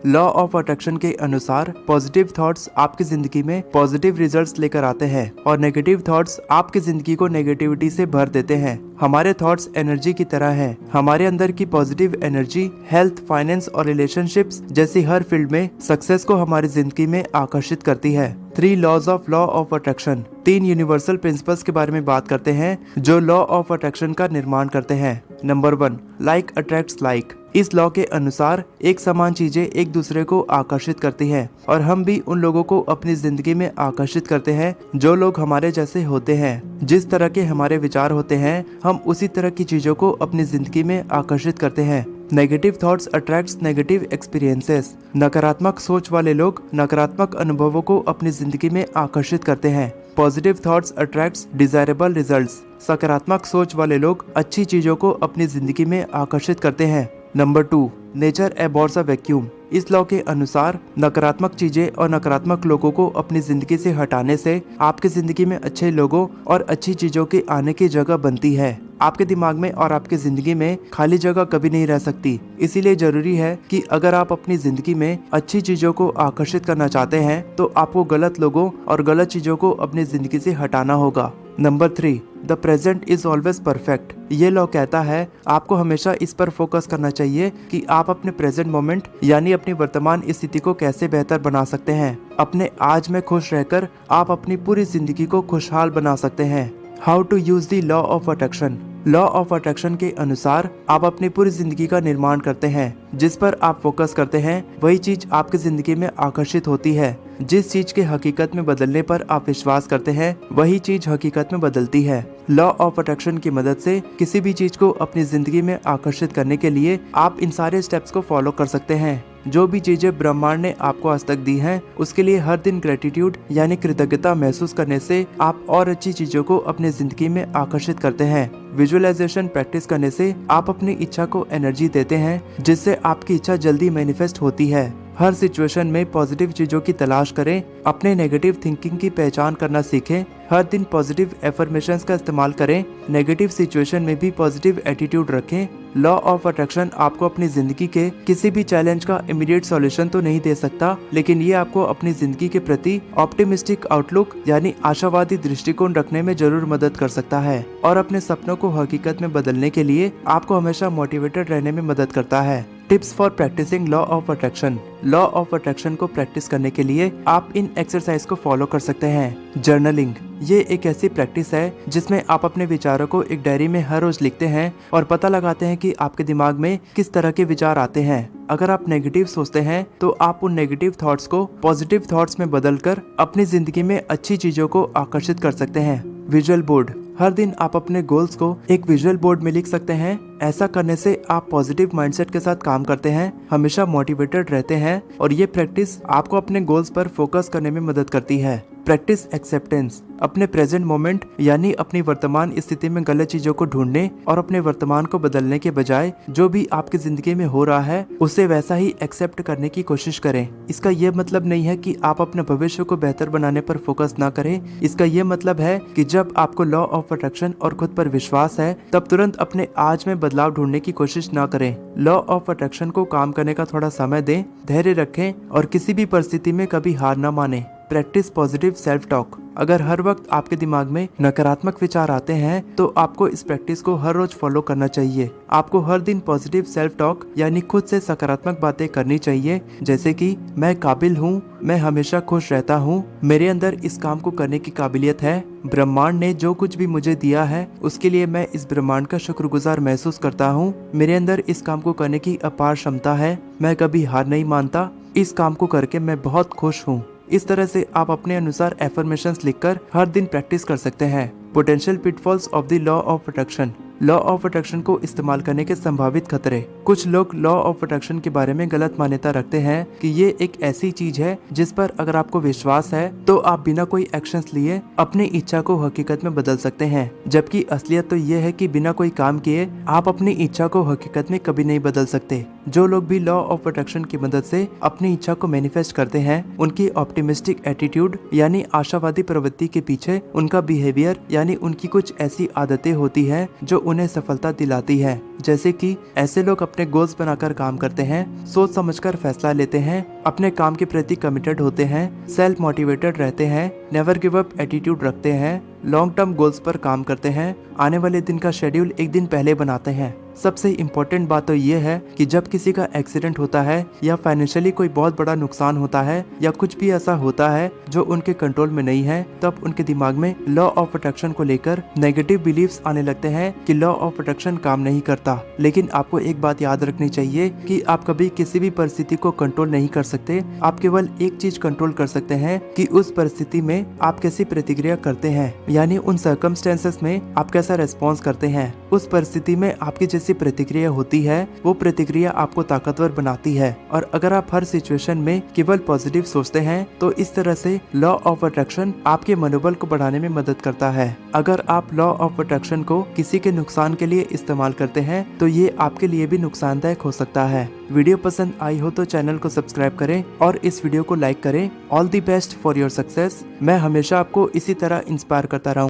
Law of attraction के अनुसार positive thoughts आपकी जिंदगी में पॉजिटिव रिजल्ट्स लेकर आते हैं और नेगेटिव थॉट्स आपकी जिंदगी को नेगेटिविटी से भर देते हैं। हमारे थॉट्स एनर्जी की तरह हैं। हमारे अंदर की पॉजिटिव एनर्जी हेल्थ, फाइनेंस और रिलेशनशिप्स जैसी हर फील्ड में सक्सेस को हमारी जिंदगी में आकर्षित करती है। 3 laws of law of attraction, 3 universal principles के बारे में बात करते हैं जो लॉ ऑफ अट्रैक्शन का निर्माण करते हैं। Number 1, like attracts like. इस लॉ के अनुसार एक समान चीजें एक दूसरे को आकर्षित करती हैं और हम भी उन लोगों को अपनी जिंदगी में आकर्षित करते हैं जो लोग हमारे जैसे होते हैं। जिस तरह के हमारे विचार होते हैं हम उसी तरह की चीजों को अपनी जिंदगी में आकर्षित करते हैं। Negative thoughts attracts negative experiences. नकारात्मक सोच वाले लोग नकारात्मक अनुभवों को अपनी जिंदगी में आकर्षित करते हैं। Positive thoughts attracts desirable results. सकारात्मक सोच वाले लोग अच्छी चीजों को अपनी जिंदगी में आकर्षित करते हैं। Number 2, nature abhors a vacuum. इस लॉ के अनुसार नकारात्मक चीजें और नकारात्मक लोगों को अपनी जिंदगी से हटाने से आपकी जिंदगी में अच्छे लोगों और अच्छी चीजों के आने की जगह बनती है। आपके दिमाग में और आपकी जिंदगी में खाली जगह कभी नहीं रह सकती। इसीलिए जरूरी है कि अगर आप अपनी जिंदगी में अच्छी चीजों को आकर्षित करना चाहते हैं तो आपको गलत लोगों और गलत चीजों को अपनी जिंदगी से हटाना होगा। Number 3, the present is always perfect. ये लॉ कहता है आपको हमेशा इस पर फोकस करना चाहिए कि आप अपने प्रेजेंट मोमेंट यानी अपनी वर्तमान स्थिति को कैसे बेहतर बना सकते हैं। अपने आज में खुश रहकर आप अपनी पूरी जिंदगी को खुशहाल बना सकते हैं। How to use the law of attraction. Law of attraction के अनुसार आप अपनी पूरी जिंदगी का निर्माण करते हैं। जिस पर आप फोकस करते हैं वही चीज आपकी जिंदगी में आकर्षित होती है। जिस चीज के हकीकत में बदलने पर आप विश्वास करते हैं वही चीज हकीकत में बदलती है। लॉ ऑफ अट्रैक्शन की मदद से किसी भी चीज को अपनी जिंदगी में आकर्षित करने के लिए आप इन सारे स्टेप्स को फॉलो कर सकते हैं। जो भी चीजें ब्रह्मांड ने आपको आज तक दी हैं उसके लिए हर दिन ग्रेटिट्यूड यानी कृतज्ञता महसूस करने से आप और अच्छी चीजों को अपनी जिंदगी में आकर्षित करते हैं। विजुअलाइजेशन प्रैक्टिस करने से आप अपनी इच्छा को एनर्जी देते हैं जिससे आपकी इच्छा जल्दी मैनिफेस्ट होती है। हर सिचुएशन में पॉजिटिव चीजों की तलाश करें। अपने नेगेटिव थिंकिंग की पहचान करना सीखें। हर दिन पॉजिटिव एफर्मेशंस का इस्तेमाल करें। नेगेटिव सिचुएशन में भी पॉजिटिव एटीट्यूड रखें। लॉ ऑफ अट्रैक्शन आपको अपनी जिंदगी के किसी भी चैलेंज का इमीडिएट सॉल्यूशन तो नहीं दे सकता, लेकिन ये आपको अपनी जिंदगी के प्रति ऑप्टिमिस्टिक आउटलुक यानी आशावादी दृष्टिकोण रखने में जरूर मदद कर सकता है और अपने सपनों को हकीकत में बदलने के लिए आपको हमेशा मोटिवेटेड रहने में मदद करता है। Tips for practising law of attraction. Law of attraction को प्रैक्टिस करने के लिए आप इन एक्सरसाइज को फॉलो कर सकते हैं। जर्नलिंग, ये एक ऐसी प्रैक्टिस है जिसमें आप अपने विचारों को एक डायरी में हर रोज लिखते हैं और पता लगाते हैं कि आपके दिमाग में किस तरह के विचार आते हैं। अगर आप नेगेटिव सोचते हैं तो आप उन नेगेटिव थॉट्स को पॉजिटिव थॉट्स में बदलकर अपनी जिंदगी में अच्छी चीजों को आकर्षित कर सकते हैं। विजुअल बोर्ड, हर दिन आप अपने गोल्स को एक विजुअल बोर्ड में लिख सकते हैं। ऐसा करने से आप पॉजिटिव माइंडसेट के साथ काम करते हैं, हमेशा मोटिवेटेड रहते हैं और ये प्रैक्टिस आपको अपने गोल्स पर फोकस करने में मदद करती है। प्रैक्टिस एक्सेप्टेंस, अपने प्रेजेंट मोमेंट यानी अपनी वर्तमान स्थिति में गलत चीजों को ढूंढने और अपने वर्तमान को बदलने के बजाय जो भी आपकी जिंदगी में हो रहा है उसे वैसा ही एक्सेप्ट करने की कोशिश करें। इसका ये मतलब नहीं है कि आप अपने भविष्य को बेहतर बनाने पर फोकस ना करें। इसका ये मतलब है कि जब आपको लॉ ऑफ अट्रैक्शन और खुद पर विश्वास है तब तुरंत अपने आज में बदलाव ढूंढने की कोशिश ना करें। लॉ ऑफ अट्रैक्शन को काम करने का थोड़ा समय दें, धैर्य रखें और किसी भी परिस्थिति में कभी हार ना माने। Practice positive self talk. अगर हर वक्त आपके दिमाग में नकारात्मक विचार आते हैं तो आपको इस प्रैक्टिस को हर रोज फॉलो करना चाहिए। आपको हर दिन पॉजिटिव सेल्फ टॉक यानी खुद से सकारात्मक बातें करनी चाहिए, जैसे कि मैं काबिल हूँ, मैं हमेशा खुश रहता हूँ, मेरे अंदर इस काम को करने की काबिलियत है, ब्रह्मांड ने जो कुछ भी मुझे दिया है उसके लिए मैं इस ब्रह्मांड का शुक्रगुजार महसूस करता हूँ, मेरे अंदर इस काम को करने की अपार क्षमता है, मैं कभी हार नहीं मानता, इस काम को करके मैं बहुत खुश हूँ। इस तरह से आप अपने अनुसार एफर्मेशंस लिखकर हर दिन प्रैक्टिस कर सकते हैं। Potential pitfalls of the law of attraction. Law of attraction को इस्तेमाल करने के संभावित खतरे। कुछ लोग लॉ ऑफ अट्रैक्शन के बारे में गलत मान्यता रखते हैं कि ये एक ऐसी चीज है जिस पर अगर आपको विश्वास है तो आप बिना कोई एक्शंस लिए अपनी इच्छा को हकीकत में बदल सकते हैं, जबकि असलियत तो ये है कि बिना कोई काम किए आप अपनी इच्छा को हकीकत में कभी नहीं बदल सकते। जो लोग भी लॉ ऑफ अट्रैक्शन की मदद से अपनी इच्छा को मैनिफेस्ट करते हैं उनकी ऑप्टिमिस्टिक एटीट्यूड यानी आशावादी प्रवृत्ति के पीछे उनका बिहेवियर यानी उनकी कुछ ऐसी आदतें होती है जो उन्हें सफलता दिलाती है। जैसे कि ऐसे लोग अपने गोल्स बनाकर काम करते हैं, सोच समझकर फैसला लेते हैं, अपने काम के प्रति कमिटेड होते हैं, सेल्फ मोटिवेटेड रहते हैं, नेवर गिव अप एटीट्यूड रखते हैं, लॉन्ग टर्म गोल्स पर काम करते हैं, आने वाले दिन का शेड्यूल एक दिन पहले बनाते हैं। सबसे इम्पोर्टेंट बात तो ये है कि जब किसी का एक्सीडेंट होता है या फाइनेंशियली कोई बहुत बड़ा नुकसान होता है या कुछ भी ऐसा होता है जो उनके कंट्रोल में नहीं है, तब उनके दिमाग में लॉ ऑफ अट्रैक्शन को लेकर नेगेटिव बिलीव्स आने लगते हैं कि लॉ ऑफ अट्रैक्शन काम नहीं करता। लेकिन आपको एक बात याद रखनी चाहिए कि आप कभी किसी भी परिस्थिति को कंट्रोल नहीं कर सकते। आप केवल एक चीज कंट्रोल कर सकते हैं कि उस परिस्थिति में आप कैसी प्रतिक्रिया करते हैं, यानी उन सर्कमस्टेंसेस में आप कैसा रेस्पॉन्स करते हैं। उस परिस्थिति में आपकी जैसी प्रतिक्रिया होती है, वो प्रतिक्रिया आपको ताकतवर बनाती है। और अगर आप हर सिचुएशन में केवल पॉजिटिव सोचते हैं तो इस तरह से लॉ ऑफ अट्रैक्शन आपके मनोबल को बढ़ाने में मदद करता है। अगर आप लॉ ऑफ अट्रैक्शन को किसी के नुकसान के लिए इस्तेमाल करते हैं तो ये आपके लिए भी नुकसानदायक हो सकता है। वीडियो पसंद आई हो तो चैनल को सब्सक्राइब करें और इस वीडियो को लाइक करें। All the best for your success. मैं हमेशा आपको इसी तरह इंस्पायर करता रहूं।